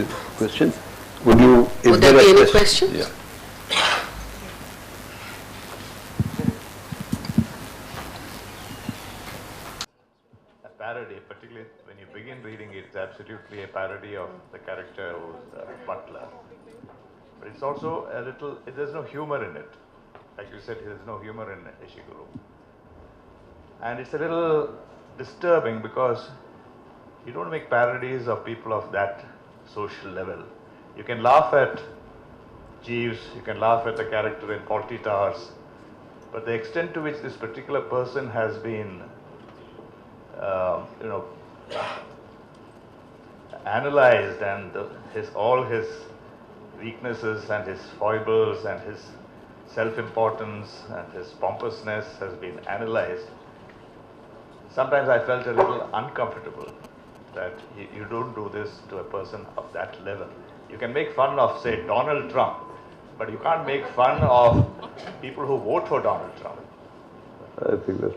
Questions? Would you? Would there be any questions? Yeah. A parody, particularly when you begin reading it, it's absolutely a parody of the character who's Butler. But it's also a little, there's no humor in it. Like you said, there's no humor in Ishiguro. And it's a little disturbing because you don't make parodies of people of that social level. You can laugh at Jeeves, you can laugh at the character in Faulty Towers, but the extent to which this particular person has been, analyzed, and all his weaknesses and his foibles and his self-importance and his pompousness has been analyzed. Sometimes I felt a little uncomfortable that you don't do this to a person of that level. You can make fun of, say, Donald Trump, but you can't make fun of people who vote for Donald Trump. I think that's...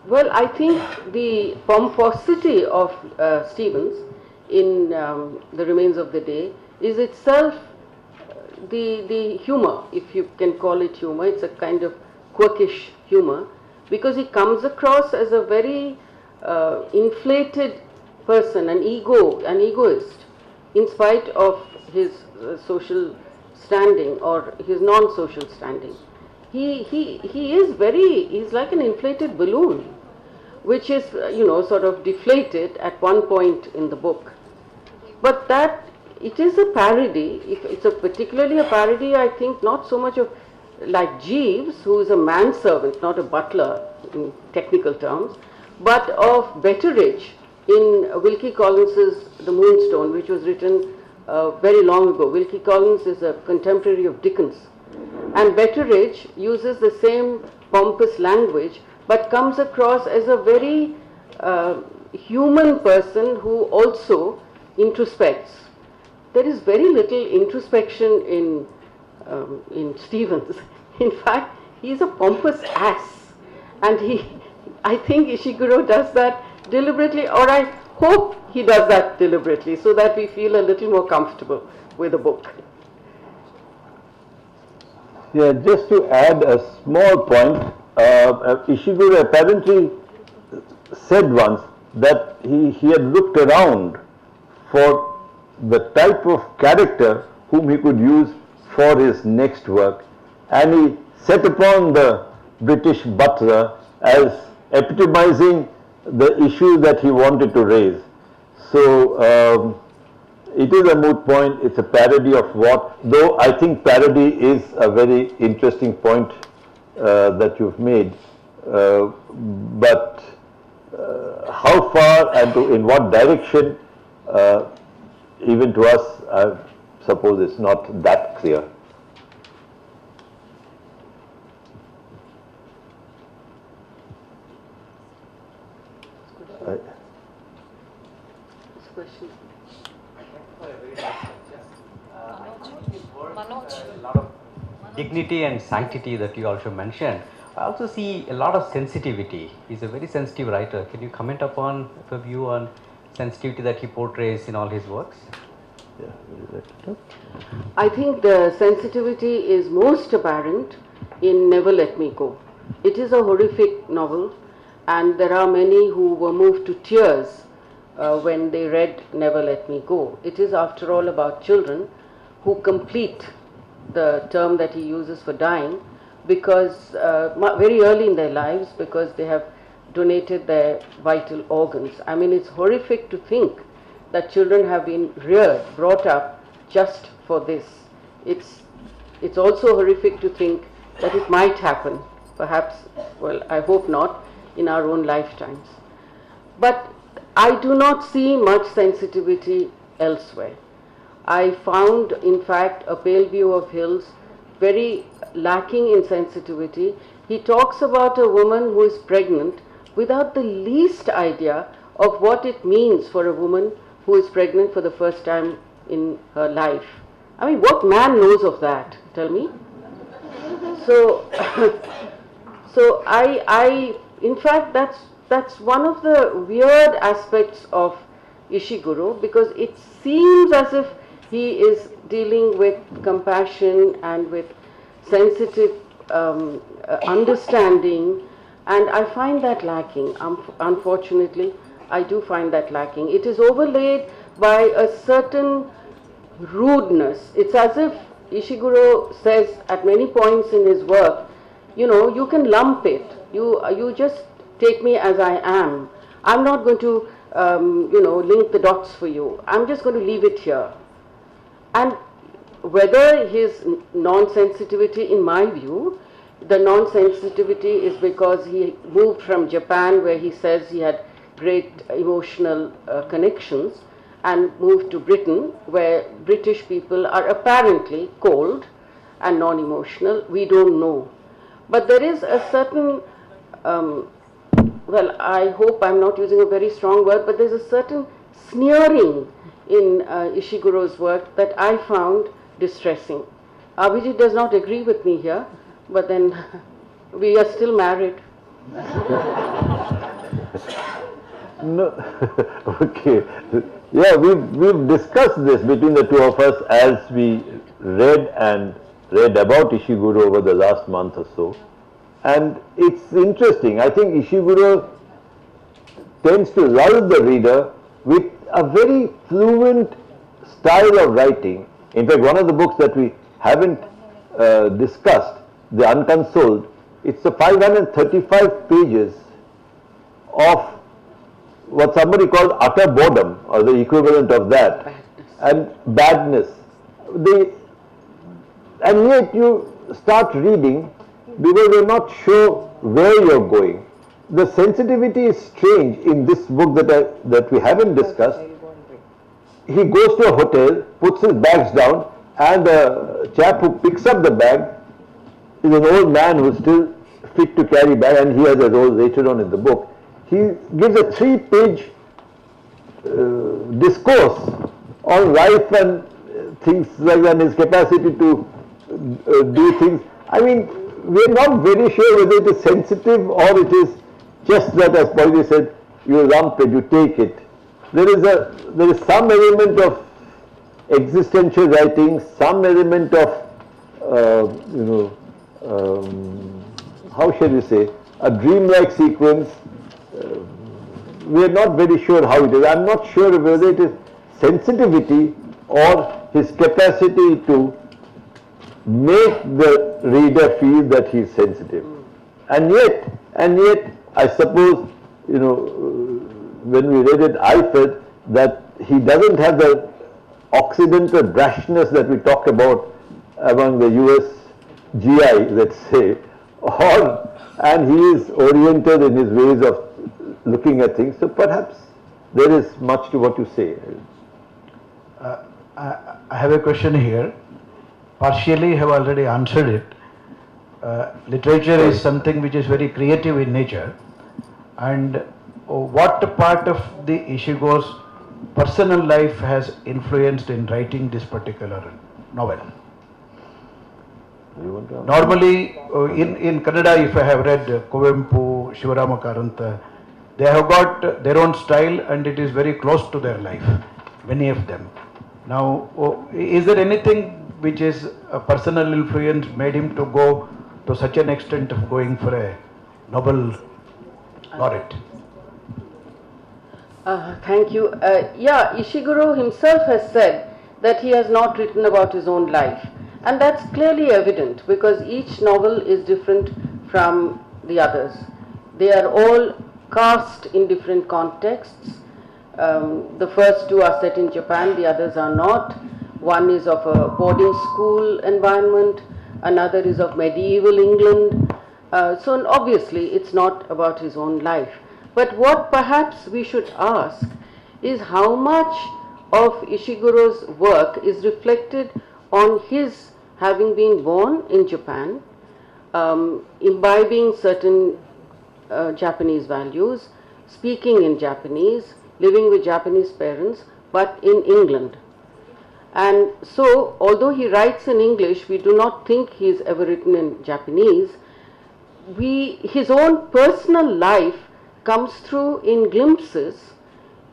Well, I think the pomposity of Stevens in The Remains of the Day is itself the humor, if you can call it humor. It's a kind of quirkish humor, because he comes across as a very inflated person, an egoist, in spite of his social standing or his non-social standing. He's like an inflated balloon, which is, sort of deflated at one point in the book. But that, it is a parody. It's particularly a parody, I think, not so much of like Jeeves, who is a manservant, not a butler in technical terms, but of Betteridge in Wilkie Collins's The Moonstone, which was written very long ago. Wilkie Collins is a contemporary of Dickens. And Betteridge uses the same pompous language, but comes across as a very human person who also introspects. There is very little introspection in Stevens. In fact, he's a pompous ass, and I think Ishiguro does that deliberately, or I hope he does that deliberately, so that we feel a little more comfortable with the book. Yeah, just to add a small point, Ishiguro apparently said once that he had looked around for the type of character whom he could use for his next work, and he set upon the British butler as epitomizing the issue that he wanted to raise. So it is a moot point, it's a parody of what, though I think parody is a very interesting point that you've made, but how far and in what direction, even to us, I suppose it's not that clear. Question. A lot of dignity and sanctity that you also mentioned. I also see a lot of sensitivity. He's a very sensitive writer. Can you comment upon your view on sensitivity that he portrays in all his works? Yeah, would you like to talk? I think the sensitivity is most apparent in Never Let Me Go. It is a horrific novel, and there are many who were moved to tears when they read Never Let Me Go. It is, after all, about children who complete the term that he uses for dying, because very early in their lives, because they have donated their vital organs. I mean, it's horrific to think that children have been reared, brought up just for this. It's also horrific to think that it might happen, perhaps, well, I hope not, in our own lifetimes. But I do not see much sensitivity elsewhere. I found, in fact, A Pale View of Hills very lacking in sensitivity. He talks about a woman who is pregnant without the least idea of what it means for a woman who is pregnant for the first time in her life. I mean, what man knows of that? Tell me. So, in fact, that's one of the weird aspects of Ishiguro, because it seems as if he is dealing with compassion and with sensitive understanding, and I find that lacking. Unfortunately, I do find that lacking. It is overlaid by a certain rudeness. It's as if Ishiguro says at many points in his work, you know, you can lump it. You just take me as I am. I'm not going to, you know, link the dots for you. I'm just going to leave it here. And whether his non-sensitivity, in my view, the non-sensitivity is because he moved from Japan, where he says he had great emotional connections, and moved to Britain, where British people are apparently cold and non-emotional. We don't know. But there is a certain, well, I hope I'm not using a very strong word, but there's a certain sneering in Ishiguro's work that I found distressing. Abhijit does not agree with me here, but then we are still married. No, okay. Yeah, we've discussed this between the two of us as we read about Ishiguro over the last month or so. And it's interesting. I think Ishiguro tends to lull the reader with a very fluent style of writing. In fact, one of the books that we haven't discussed, The Unconsoled, it's a 535 pages of what somebody called utter boredom, or the equivalent of that, and badness. And yet you start reading because you're not sure where you're going. The sensitivity is strange in this book that we haven't discussed. He goes to a hotel, puts his bags down, and the chap who picks up the bag is an old man who's still fit to carry bag, and he has a role later on in the book. He gives a 3-page discourse on life and things like that, and his capacity to do things. I mean, we're not very sure whether it is sensitive or it is just that, as Pauli said, you lump it, you take it. There is some element of existential writing, some element of, how shall we say, a dreamlike sequence. We are not very sure how it is. I'm not sure whether it is sensitivity or his capacity to make the reader feel that he is sensitive. And yet, I suppose, you know, when we read it, I felt that he doesn't have the Occidental brashness that we talk about among the US GI, let's say, and he is oriented in his ways of looking at things. So perhaps there is much to what you say. I have a question here. Partially have already answered it. Literature is something which is very creative in nature, and what part of the Ishiguro's personal life has influenced in writing this particular novel? Normally, in Kannada, if I have read Kuvempu, Shivarama Karanta, they have got their own style and it is very close to their life, many of them. Now, is there anything which is a personal influence made him to go to such an extent of going for a Nobel laureate? Thank you. Yeah, Ishiguro himself has said that he has not written about his own life. And that's clearly evident because each novel is different from the others. They are all cast in different contexts. The first two are set in Japan, the others are not. One is of a boarding school environment, another is of medieval England. So obviously it's not about his own life. But what perhaps we should ask is how much of Ishiguro's work is reflected on his having been born in Japan, imbibing certain Japanese values, speaking in Japanese, living with Japanese parents, but in England. And so, although he writes in English, we do not think he's ever written in Japanese. His own personal life comes through in glimpses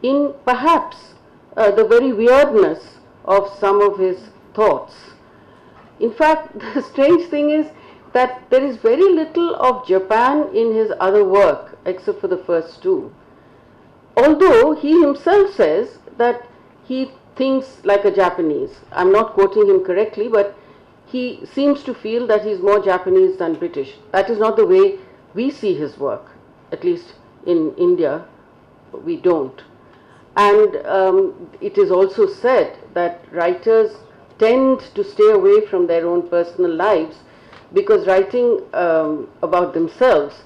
in perhaps the very weirdness of some of his thoughts. In fact, the strange thing is that there is very little of Japan in his other work except for the first two. Although he himself says that he thinks like a Japanese. I'm not quoting him correctly, but he seems to feel that he's more Japanese than British. That is not the way we see his work, at least in India, we don't. And it is also said that writers tend to stay away from their own personal lives because writing about themselves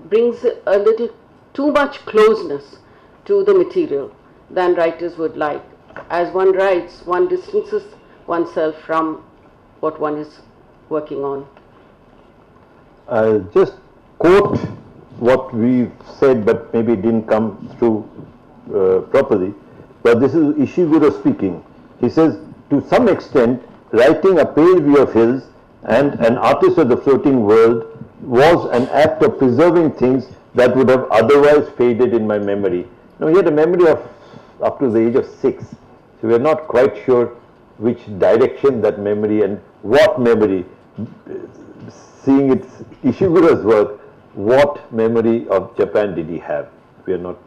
brings a little too much closeness to the material than writers would like. As one writes, one distances oneself from what one is working on. I'll just quote what we've said, but maybe it didn't come through properly. But this is Ishiguro speaking. He says, to some extent, writing a pale view of his and an artist of the floating world was an act of preserving things that would have otherwise faded in my memory. Now, he had a memory of up to the age of 6. So we are not quite sure which direction that memory and what memory, seeing it's Ishiguro's work, what memory of Japan did he have? We are not,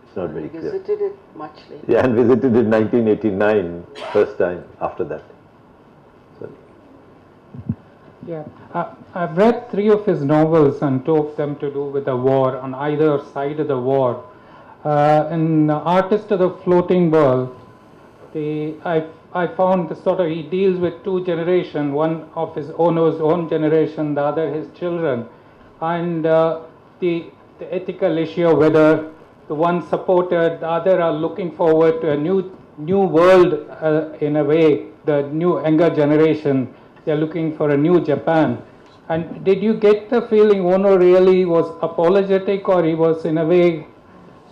it's not very clear. He visited it much later. Yeah, and visited in 1989, first time after that. Sorry. Yeah, I've read 3 of his novels and 2 of them to do with the war, on either side of the war. In Artist of the Floating World, I found the sort of, he deals with 2 generations, one of his Ono's own generation, the other his children, and the ethical issue of whether the one supported, the other are looking forward to a new world in a way, the new younger generation, they're looking for a new Japan. And did you get the feeling Ono really was apologetic, or he was in a way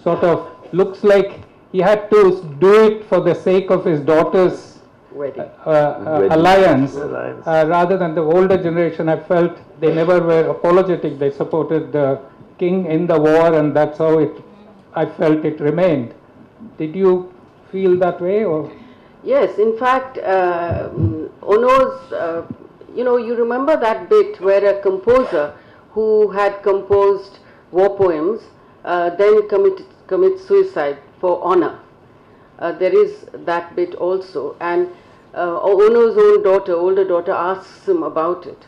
sort of, looks like he had to do it for the sake of his daughter's alliance, rather than the older generation? I felt they never were apologetic. They supported the king in the war, and that's how I felt it remained. Did you feel that way? Or? Yes, in fact, Ono's, you remember that bit where a composer who had composed war poems then commits suicide for honor. There is that bit also, and Ono's own daughter, older daughter, asks him about it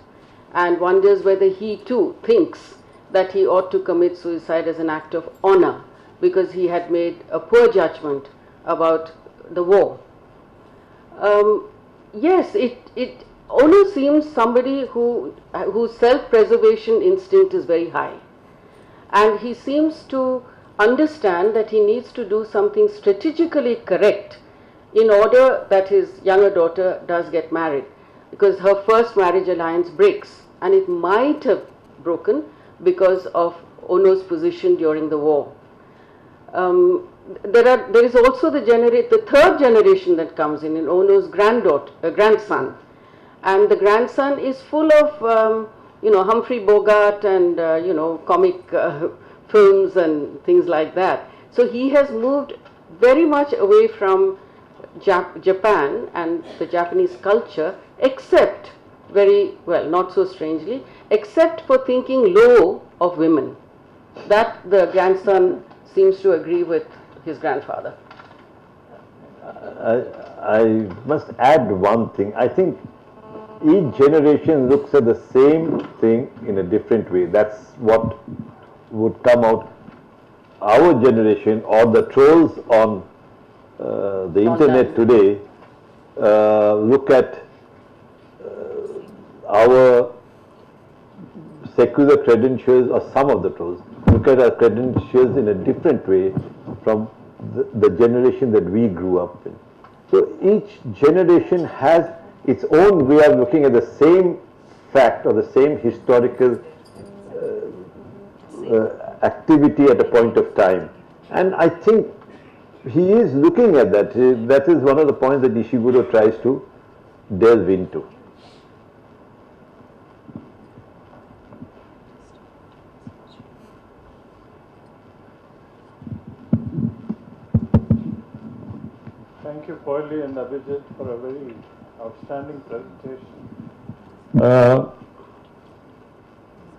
and wonders whether he too thinks that he ought to commit suicide as an act of honor because he had made a poor judgment about the war. Yes, Ono seems somebody whose self-preservation instinct is very high, and he seems to understand that he needs to do something strategically correct in order that his younger daughter does get married, because her first marriage alliance breaks, and it might have broken because of Ono's position during the war. There is also the third generation that comes in Ono's grandson, and the grandson is full of Humphrey Bogart and comic films and things like that. So he has moved very much away from Japan and the Japanese culture, except not so strangely, except for thinking low of women. That the grandson seems to agree with his grandfather. I must add one thing. I think each generation looks at the same thing in a different way. That's what would come out. Our generation, or the trolls on the internet today, look at our secular credentials, or some of the trolls look at our credentials in a different way from the generation that we grew up in. So each generation has its own way of looking at the same fact or the same historical activity at a point of time. And I think he is looking at that. That is one of the points that Ishiguro tries to delve into. Thank you, Paulie and Abhijit, for a very outstanding presentation.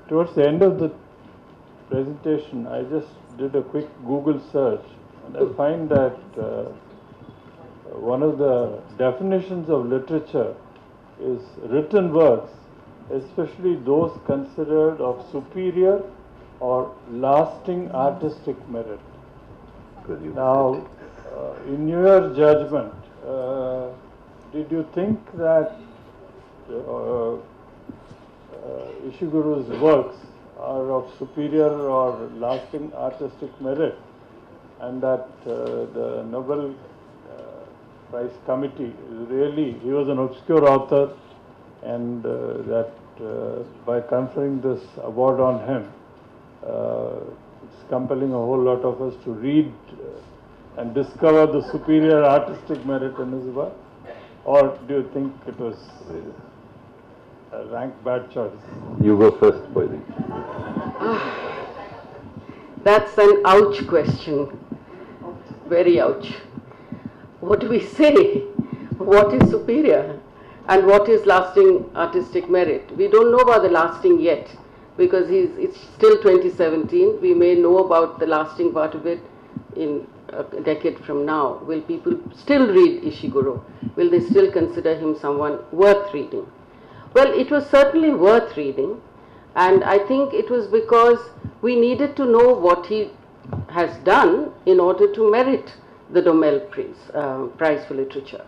Towards the end of the presentation, I just did a quick Google search, and I find that one of the definitions of literature is written works, especially those considered of superior or lasting artistic merit. Now, in your judgment, did you think that Ishiguro's works are of superior or lasting artistic merit, and that the Nobel Prize Committee really, he was an obscure author, and that by conferring this award on him, it's compelling a whole lot of us to read and discover the superior artistic merit in his work? Or do you think it was a rank bad choice? You go first, Paulie. That's an ouch question. Very ouch. What do we say? What is superior? And what is lasting artistic merit? We don't know about the lasting yet, because it's still 2017. We may know about the lasting part of it in a decade from now. Will people still read Ishiguro? Will they still consider him someone worth reading? Well, it was certainly worth reading, and I think it was because we needed to know what he has done in order to merit the Nobel Prize for Literature.